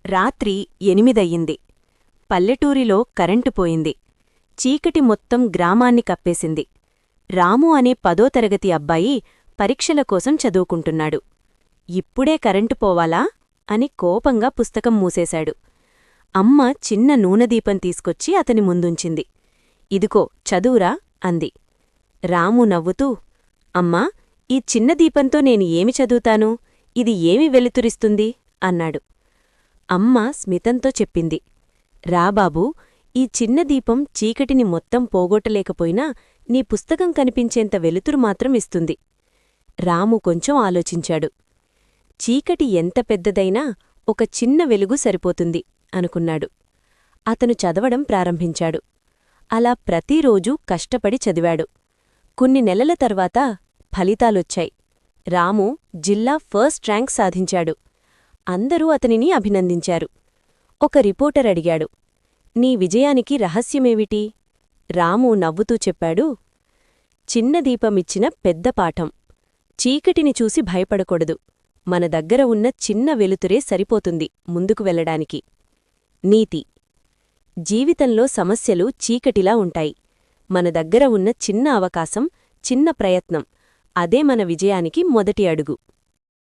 రాత్రి 8 పల్లెటూరిలో కరెంటు పోయింది. చీకటి మొత్తం గ్రామాన్ని కప్పేసింది. రాము అనే 10వ తరగతి అబ్బాయి పరీక్షల కోసం చదువుకుంటున్నాడు. ఇప్పుడే కరెంటు పోవాలా అని కోపంగా పుస్తకం మూసేశాడు. అమ్మ చిన్న నూనెదీపం తీసుకొచ్చి అతని ముందుంచింది. ఇదిగో చదువురా అంది. రాము నవ్వుతూ, అమ్మా, ఈ చిన్న దీపంతో నేను ఏమి చదువుతాను? ఇది ఏమి వెలుతురిస్తుంది అన్నాడు. అమ్మ స్మితంతో చెప్పింది, రాబాబూ, ఈ చిన్న దీపం చీకటిని మొత్తం పోగొట్టలేకపోయినా నీ పుస్తకం కనిపించేంత వెలుతురు మాత్రం ఇస్తుంది. రాము కొంచెం ఆలోచించాడు. చీకటి ఎంత పెద్దదైనా ఒక చిన్న వెలుగు సరిపోతుంది అనుకున్నాడు. అతను చదవడం ప్రారంభించాడు. అలా ప్రతిరోజూ కష్టపడి చదివాడు. కొన్ని నెలల తర్వాత ఫలితాలొచ్చాయి. రాము జిల్లా ఫస్ట్ ర్యాంక్ సాధించాడు. అందరూ అతనిని అభినందించారు. ఒక రిపోర్టర్ అడిగాడు, నీ విజయానికి రహస్యమేమిటి? రాము నవ్వుతూ చెప్పాడు, చిన్న దీపమిచ్చిన పెద్ద పాఠం. చీకటిని చూసి భయపడకూడదు. మన దగ్గర ఉన్న చిన్న వెలుతురే సరిపోతుంది ముందుకు వెళ్లడానికి. నీతి: జీవితంలో సమస్యలు చీకటిలా ఉంటాయి. మన దగ్గర ఉన్న చిన్న అవకాశం, చిన్న ప్రయత్నం, అదే మన విజయానికి మొదటి అడుగు.